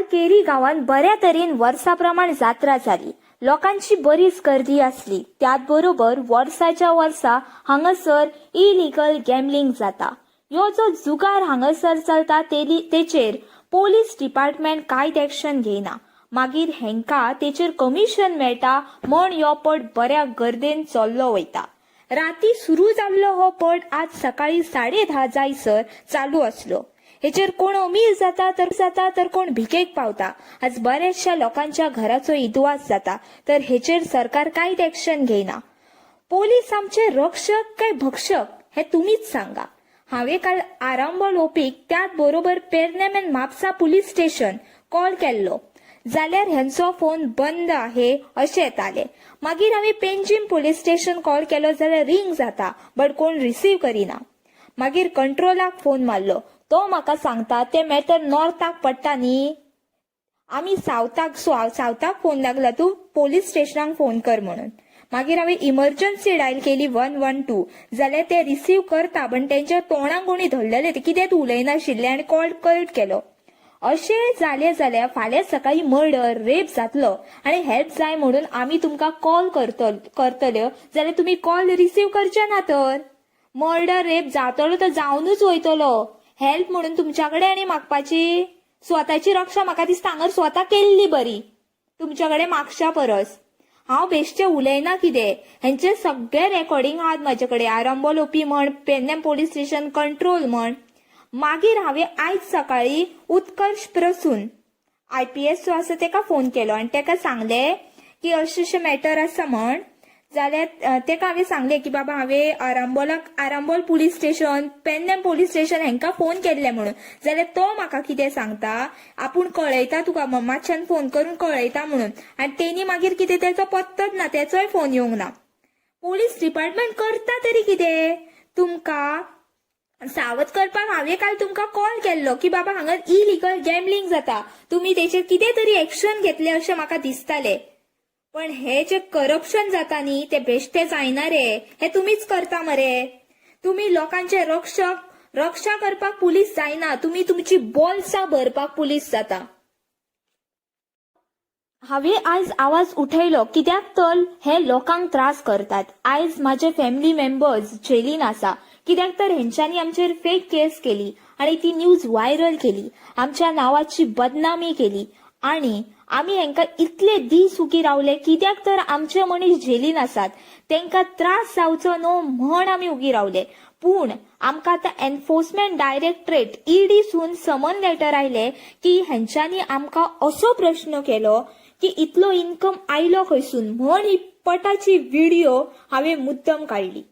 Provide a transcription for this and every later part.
Carry गावात बऱ्या तरेन वर्सा प्रमाण जात्रा जाली. लोकांची बरीच गर्दी असली. त्याचबरोबर वर्साच्या वर्सा हांगासर इलिगल गॅमलिंग जाता. ह्यो जो जुगार हांगासर चलता तेचेर पोलीस डिपार्टमेंट कांयच एक्शन घेयना. मागीर हेंका तेचेर कमिशन मेळटा म्हण ह्यो पट बऱ्या गर्देन चल्लो वयता. राती सुरू जाल्लो हो पट आज सकाळी 10:30 जायसर चालू असलो. हेचेर कोण अमीर जाता तर कोण भिकेक पावता. आज बऱ्याचशा लोकांच्या घराचो इदवास जाता, तर हेचेर सरकार कांयच एक्शन घेयना. पोलीस आमचे रक्षक काय भक्षक हे तुम्हीच सांगा. हांवें काल आरांबोल ओपीक त्याच बरोबर Pernem end Mapusa police station call केल्लो, जाल्यार ह्यांचो फोन बंद आहे अशें येताले. मागीर हांवें पेंजीम पुलीस स्टेशन कॉल केलो जाल्यार रिंग जाता, बट कोण रिसीव करिना. मागीर कंट्रोलाक फोन मारलो, तो म्हाका सांगता ते मॅटर नॉर्थाक पडटा न्ही, आमी सावथाक फोन लागला, तूं पोलीस स्टेशनाक फोन कर म्हणून. मागीर हांवें इमर्जन्सी डायल केली 112, जाल्यार ते रिसीव करता पण तेंच्या तोंडाक कोणी धरलेले, ते कितेंच उलयनाशिल्ले आनी कॉल कट केलो. अशें जालें जाल्यार फाल्यां सकाळी मर्डर रेप जातलो आनी हेल्प जाय म्हणून आमी तुमकां कॉल करतल्यो जाल्यार तुमी कॉल रिसीव करचे ना. तर मर्डर रेप जातलो तर जावनूच वयतलो. हेल्प म्हणून तुमच्याकडे आनी मागपाची. स्वताची रक्षा म्हाका दिसता हांगर स्वता केल्ली बरी तुमच्याकडे मागच्या परस. हांव बेश्टें उलयना कितें, हेंचे सगळे रेकॉर्डिंग आहात म्हाजे कडेन. आरांबोल ओपी म्हण, पेरनेम पोलीस स्टेशन कंट्रोल म्हण. मागीर हांवें आयज सकाळी उत्कर्ष प्रसून IPS जो आसा तेका फोन केलो आनी तेका सांगलें की अशें मॅटर आसा म्हण. जाल्यार तेका हांवें सांगलें की बाबा हांवें Arambol police station, Pernem police station हेंका फोन केल्ले म्हणून. जाल्यार तो म्हाका कितें सांगता, आपूण कळयता तुका, मातशान फोन करून कळयता म्हणून. आनी तेणी मागीर कितें तेचो पत्तोच ना, तेचोय फोन येवंक ना. पोलीस डिपार्टमेंट करता तरी कितें? तुमकां सावध करपाक हांवें काल तुमकां कॉल केल्लो की बाबा हांगा इलिगल गॅमलिंग जाता, तुमी तेचेर कितें तरी एक्शन घेतले अशें म्हाका दिसतालें. पण हे जे करप्शन जाता न्ही ते बेश्टे जायना रे, हे तुम्हीच करता मरे. तुम्ही लोकांचे रक्षा करपाक पुलीस जायना, तुम्ही तुमची बोल्सां भरपाक पुलीस जाता. हांवें आयज आवाज उठयलो कित्याक तर हे लोकांक त्रास करतात. आयज म्हाजे फॅमिली मेंबर्स जेलीन आसा कित्याक तर हेंच्यांनी आमचेर फेक केस केली आनी ती न्यूज व्हायरल केली, आमच्या नावाची बदनामी केली आनी आमी हेंकां इतले दीस उगी रावले कित्याक तर आमचे मनीस जेलीन आसात, तेंकां त्रास जावचो न्हू म्हण आमी उगी रावले. पूण आमकां आतां एनफोर्समेंट डायरेक्टरेट ED सून समन लेटर आयले की हेंच्यांनी आमकां असो प्रश्न केलो की इतलो इन्कम आयलो खंयसून म्हण ही पटाची व्हिडिओ हांवें मुद्दम काडली.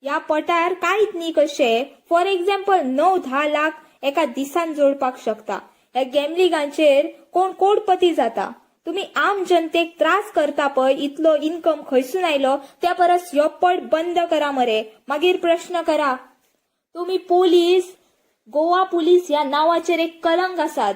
ह्या पटार कांयच न्ही कशें, फॉर एक्झाम्पल 9-10 लाख एका दिसान जोडपाक शकता. ह्या गॅमलिंगांचेर कोण कोडपती जाता. तुम्ही आम जनतेक त्रास करता पळय, इतलो इन्कम खंयसून आयलो, त्या परस ह्यो पट बंद करा मरे. मागीर प्रश्न करा. तुम्ही पोलीस, गोवा पुलीस ह्या नावाचेर एक कलंक आसात.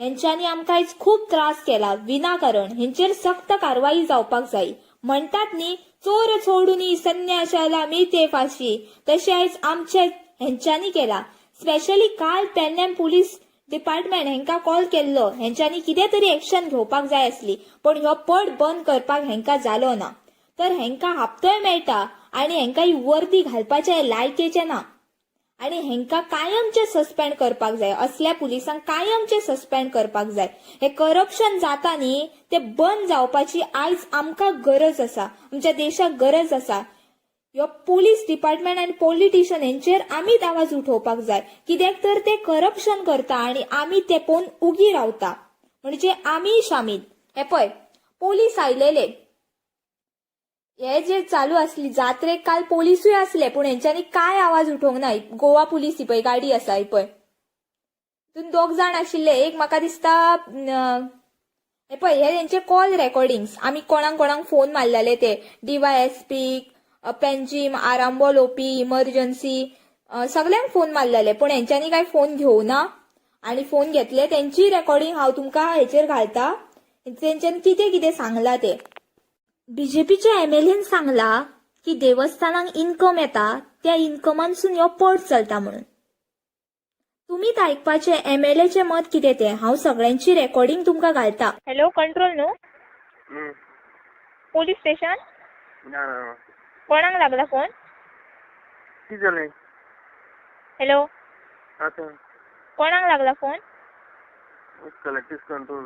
हेंच्यांनी आमकां आयज खूब त्रास केला विनाकारण. हेंचेर सक्त कारवाई जावपाक जाय. म्हणटात न्ही चोर सोडूनी संन्याशाला मिळते फाशी, तशें आयज आमचे हेंच्यांनी केला. स्पेशली काल पेरनेम पुलीस डिपार्टमेंट हेंका कॉल केल्लो, हेंच्यांनी कितें तरी एक्शन घेवपाक जाय आसली, पण ह्यो पट बंद करपाक हेंका जालो ना. तर हेंका हप्तोय मेळटा आनी हेंका ही वर्दी घालपाचे लायकेचे ना आनी हेंका कायमचे सस्पेंड करपाक जाय. असल्या पुलिसांक कायमचे सस्पेंड करपाक जाय. हे करप्शन जाता न्ही ते बंद जावपाची आयज आमकां गरज आसा, आमच्या देशाक गरज आसा. ह्यो पुलीस डिपार्टमेंट आनी पॉलिटिशियन हेंचेर आमीच आवाज उठोवपाक जाय कित्याक तर ते करप्शन करता आनी आमी ते पळोवन उगी रावता, म्हणजे आमी शामील. हे पळय पोलीस आयलेले, हे जे चालू असली जात्रेक काल पोलिसूय असले पूण हेंच्यांनी काय आवाज उठोवंक ना. गोवा पुलीस ही पळय गाडी आसा ही पळय, तितून 2 जाण आशिल्ले. एक म्हाका दिसता हे पळय हे तेंचे कॉल रेकॉर्डिंग्स, आमी कोणाक फोन मारलेले ते DYSP, Panjim, Arambol OP, emergency सगळ्यांक फोन मारलेले, पण हेंच्यांनी काय फोन घेवना आनी फोन घेतले. तेंची रेकॉर्डिंग हांव तुमकां हेचेर घालता. तेंच्यांनी कितें कितें सांगला ते. BJPच्या MLAन सांगला की देवस्थानांक इन्कम येता त्या इन्कमानसून ह्यो पट चलता म्हणून. तुम्हीच आयकपाचे MLA चे मत कितें तें हांव सगळ्यांची रेकॉर्डिंग तुमकां घालता. हॅलो कंट्रोल न्हू पोलीस स्टेशन ना कोणाक लागला फोन? कितें जालें हॅलो आतां कोणाक लागला फोन? कलेक्टीव कंट्रोल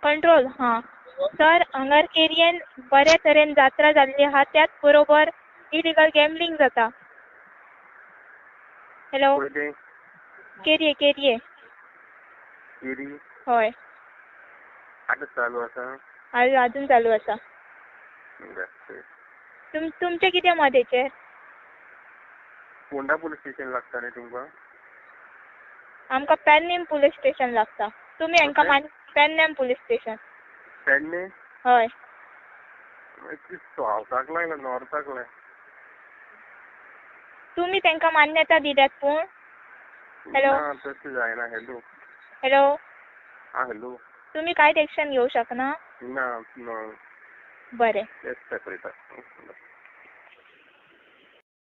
कंट्रोल हां सर हांगार केरयेन बऱ्या तरेन जात्रा जाल्ली आहा त्याच बरोबर इलिगल गॅमलिंग जाता. हॅलो पळय केरये केरी हय आतां चालू आसा अजून चालू आसा. तुमचें कितें मत हेचेर? फोंडा पुलीस स्टेशन लागता न्ही तुमकां? आमकां पेडणेम पुलीस स्टेशन लागता. तुमी हांकां पेडणेम पुलीस स्टेशन. पेडणे हय सावथाक लायला नॉर्थाक लाय. तुमी तांकां मान्यता दिल्यात पूण. हॅलो ना तशें जायना. हॅलो हॅलो आं हॅलो तुमी कांयच एक्शन घेवं शकना? ना ना बरें. तेच सेपरेट.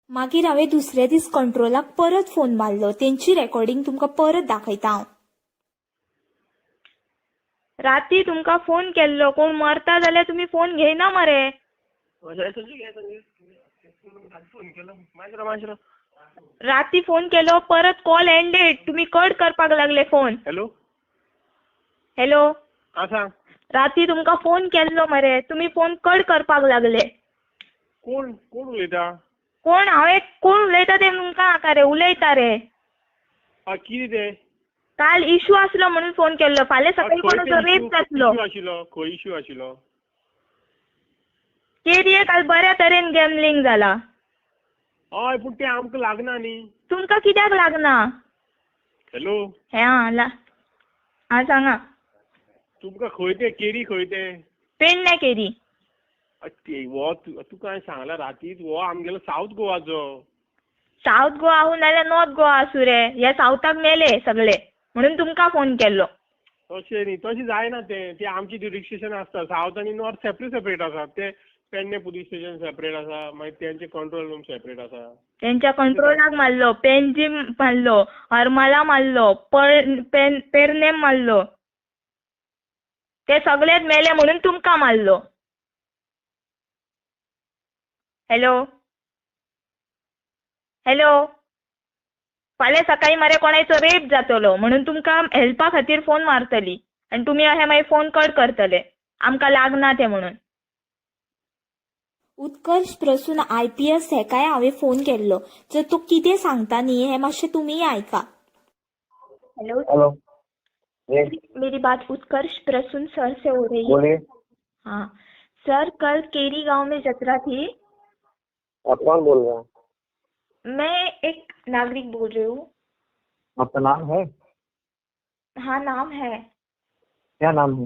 मागीर हांवें दुसरे दीस कंट्रोलाक परत फोन मारलो. तेंची रेकॉर्डिंग तुमकां परत दाखयता हांव. राती तुमकां फोन केल्लो कोण मरता जाल्यार तुमी फोन घेयना मरे. राती फोन केलो परत कॉल एंडेड तुमी कट करपाक लागले फोन. हॅलो हॅलो आसा राती तुमकां फोन केल्लो मरे तुमी फोन कट करपाक लागले. कोण कोण उलयता? कोण हांवें कोण उलयता तें तुमकां नाका रे उलयता रे. कितें तें? काल इशू आसलो म्हणून फोन केल्लो. फाल्यां सकाळीं कोणाचो रेप जातलो. खंय इशू आशिल्लो? केरये काल बऱ्या तरेन गॅमलिंग जाला. हय पूण तें आमकां लागना न्ही. तुमकां कित्याक लागना? हॅलो हां सांगा. तुमकां खंय तें केरी खंय तें? पेडणे केरी. हो तुका हांवें सांगला रातीच हो आमगेलो सावथ गोवाचो. सावथ गोवा आसूं नाल्यार नॉर्थ गोवा आसूं रे हे सावथाक मेले सगळे म्हणून तुमकां फोन केल्लो. तशें न्ही तशें जायना तें आमची जुरिस्डिक्शन आसता. सावथ आनी नॉर्थ सेपरेट आसा. ते पेडणे पुलीस स्टेशन सेपरेट आसा मागीर तेंचे कंट्रोल रूम सेपरेट आसा. तेंच्या कंट्रोलाक मारलो पेनजीम मारलो हरमला मारलो पेरनेम मारलो ते सगळेच मेले म्हणून तुमकां मारलो. हॅलो हॅलो फाल्यां सकाळीं मरे कोणाचो रेप जातलो म्हणून तुमकां हेल्पा खातीर फोन मारतली आनी तुमी अशें मागीर फोन कट करतले आमकां लागना तें म्हणून. उत्कर्श प्रसून IPS हेकाय हांवें फोन केल्लो. जर तो कितें सांगता न्ही हें मातशें तुमी आयका. हेलो हेलो मेरी बात उत्कर्ष प्रसून सर से हो रही है? बोलिए। हाँ सर कल केरी गांव में जत्रा थी. आप कौन बोल रहे हैं? मैं एक नागरिक बोल रही हूँ. आपका नाम है? हाँ नाम है. क्या नाम है?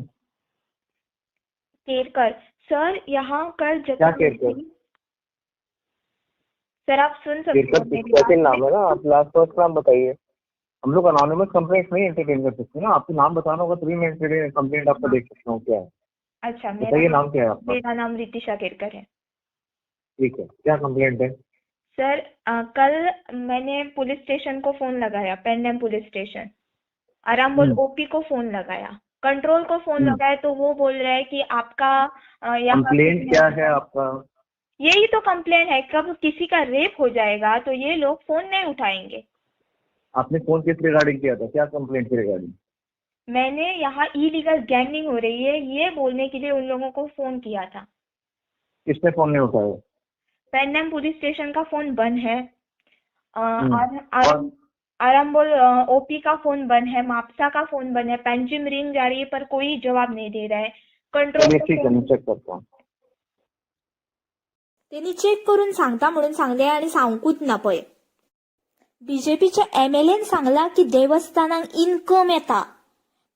केरकर. सर यहाँ कल क्या जत्रा केरकर? थी. सर आप सुन सकते केरकर हो मेरी सेकंड बात? नाम है ना, आप लास्ट फर्स्ट नाम बताइए। हम लोग अनोनिमस कंप्लेंट नहीं एंटरटेन कर सकते ना, आपको नाम बताना होगा तभी मैं कंप्लेंट आपका देख सकता हूँ क्या है। अच्छा बताइए नाम क्या है आपका? मेरा नाम रितिशा केरकर है. ठीक है, क्या कंप्लेंट है? सर कल मैंने पुलिस स्टेशन को फोन लगाया Pedne police station. Arambol OP को फोन लगाया. कंट्रोल को फोन लगाया तो वो बोल रहा है कि आपका कंप्लेंट क्या है आपका? यही तो कंप्लेंट है. कब किसी का रेप हो जाएगा तो ये लोग फोन नहीं उठाएंगे. आपने फोन किस रिगार्डिंग किया था? क्या कंप्लेंट की रिगार्डिंग? मैंने यहाँ इलीगल गैंगिंग हो रही है ये बोलने के लिए उन लोगों को फोन किया था. किसने फोन नहीं उठाया? पेडणे पुलिस स्टेशन का फोन बंद है. और आरंबोल OP का फोन बंद है. मापसा का फोन बंद है. पेंजिम रिंग जा रही है पर कोई जवाब नहीं दे रहा है. कंट्रोल ठीक है, मैं चेक करता हूँ. त्यांनी चेक करून सांगता म्हणून सांगले आणि सांगूच ना पळय. BJPच्या MLAन सांगला की देवस्थानांक इन्कम येता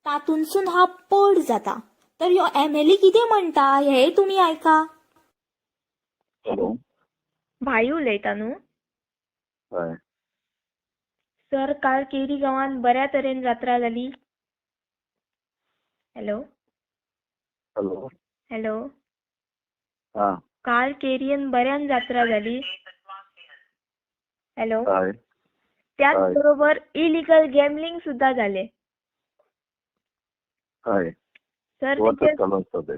तातूंतसून हा पड जाता. तर ह्यो MLA कितें म्हणटा हे तुमी आयका. हॅलो भाई उलयता न्हू. हय. सर काल केरी गांवांत बऱ्या तरेन जात्रा जाली. हॅलो हॅलो हॅलो हां काल केरयेन बऱ्यान जात्रा जाली. हॅलो हय. त्याच हय. बरोबर इलिगल गॅमलिंग सुद्धा झाले. हय सर वर्सात तेचेर चालू असतं ते.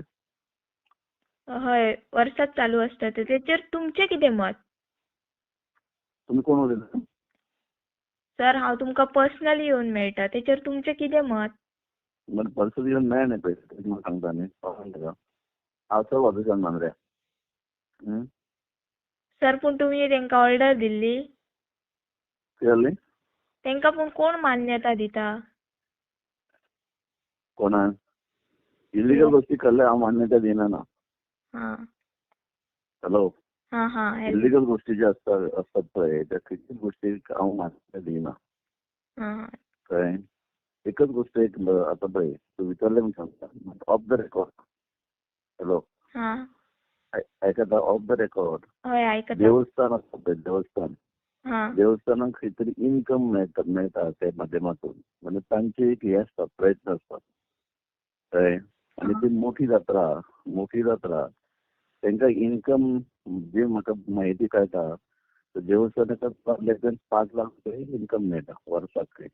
हय वर्सात चालू असता तेचेर तुमचें कितें मत? तुम्ही कोण उलयता? सर हांव तुमकां पर्सनली येवन मेळटा तेचेर तुमचें कितें मत? मला पर्सनली येऊन मेळ नाही पयलीं ते म्हाका सांगता न्ही कळ्ळें तुका. हांव चड ऑफिसान मांद्र्या. सर पूण तुमी तेंकां ऑर्डर दिल्ली? कितें जालें? तेंकां पूण कोण मान्यता दिता? कोणान? इलिगल गोष्टी केल्ल्या हांव मान्यता दिना ना. हां हॅलो. हां हां हॅलो. इलिगल गोष्टी ज्या असतात पळय त्या खंयच्याच गोष्टीक हांव मान्यता दिना. हां कळ्ळें? एकच गोष्ट एक आतां पळय तूं विचारलें म्हणून सांगता ऑफ द रेकॉर्ड. हॅलो. हां आयकता? ऑफ द रेकॉर्ड हय आयकता. देवस्थान आसता पळय देवस्थान हां देवस्थानांक खंय तरी इन्कम मेळटा त्या माध्यमातून म्हणजे तांचे एक हे आसता प्रयत्न आसता कळ्ळें. आनी ती मोठी जात्रा तांकां इन्कम जी म्हाका म्हायती कळटा देवस्थानाक लेस दॅन 5 लाख रुपया इन्कम मेळटा वर्साक खंय.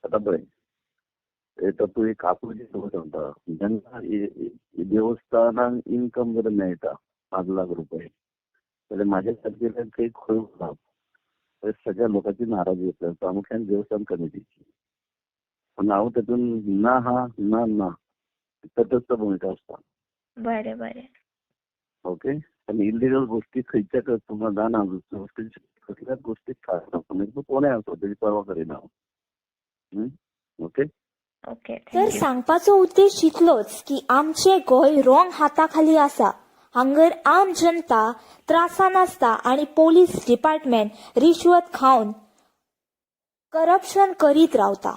आतां पळय तूं एक आपुजी सांगता जेन्ना देवस्थानाक इन्कम जर मेळटा 5 लाख रुपये जाल्यार म्हाज्या खातीर खंय खंय सगळ्या लोकांची नाराजी आसता प्रामुख्यान देवस्थान कमिटीची. पूण हांव तातूंत ना हा ना तटस्थ भुमिका आसता. बरें बरें. ओके. आनी इलिगल गोष्टी खंयच्या तुमकां जाणा कसल्याच गोष्टीक खासना म्हणजे तूं कोणें आसो तेजी पर्वा करिना हांव. ओके. ओके तर सांगपाचो उद्देश इतलोच की आमचे गोंय रॉंग हाताखाली आसा. हांगर आम जनता त्रासान आसता आणि पोलीस डिपार्टमेंट रिश्वत खावन करप्शन करीत रावता.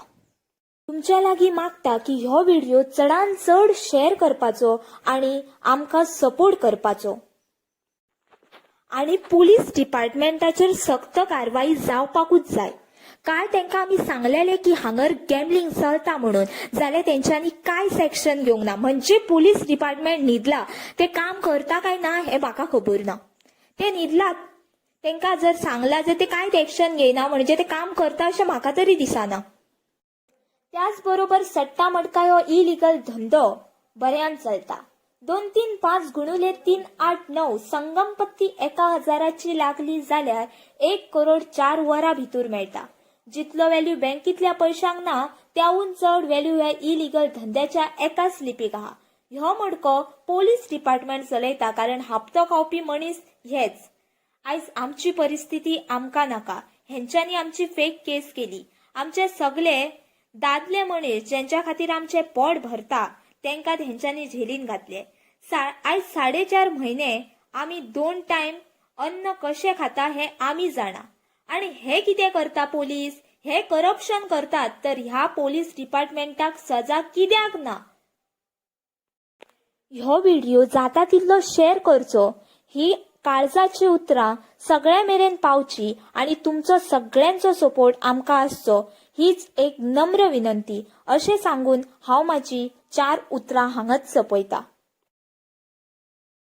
तुमच्या लागीं मागता की हो व्हिडिओ चडान चड शेअर करपाचो आणि आमकां सपोर्ट करपाचो. आणि पुलीस डिपार्टमेंटाचेर सक्त कारवाई जावपाकूच जाय. काल तांकां आमी सांगलेलें की हांगर गॅमलिंग चलता म्हणून जाल्यार तेंच्यांनी काय सेक्शन घेवंक ना. म्हणजे पुलीस डिपार्टमेंट न्हिदला ते काम करता काय ना हें म्हाका खबर ना. ते न्हिदलात तांकां जर सांगला जर ते कांयच एक्शन घेयना म्हणजे ते काम करता अशें म्हाका तरी दिसना. त्याच बरोबर सट्टा मटका हो इलिगल धंदो बऱ्यान चलता. 2-3-5 गुणुले 3-8-9 संगमपत्ती 1000ची लागली जाल्यार 1 करोड 4 वरां भितर मेळटा. जितलो व्हॅल्यू बँकेतल्या पैशांक ना त्याहून चड व्हॅल्यू ह्या इलिगल धंद्याच्या एकाच लिपीक आहा. ह्यो मडको पोलीस डिपार्टमेंट चलयता कारण हप्तो खावपी मनीस हेच. आयज आमची परिस्थिती आमकां नाका. हेंच्यांनी आमची फेक केस केली. आमचे सगळे दादले मनीस ज्यांच्या खातीर आमचे पोट भरता तांकां हेंच्यांनी झेलीन घातले. आयज 4.5 म्हयने आमी 2 टायम अन्न कशें खाता हे आमी जाणा. आणि हे कितें करता पोलीस? हे करप्शन करतात तर ह्या पोलीस डिपार्टमेंटाक सजा कित्याक ना? ह्यो व्हिडिओ जाता तितलो शेअर करचो. ही काळजाची उतरां सगळ्या मेरेन पावची आणि तुमचो सगळ्यांचो सपोर्ट आमकां आसचो हीच एक नम्र विनंती अशें सांगून हांव म्हाजी 4 उतरां हांगाच सोंपयता.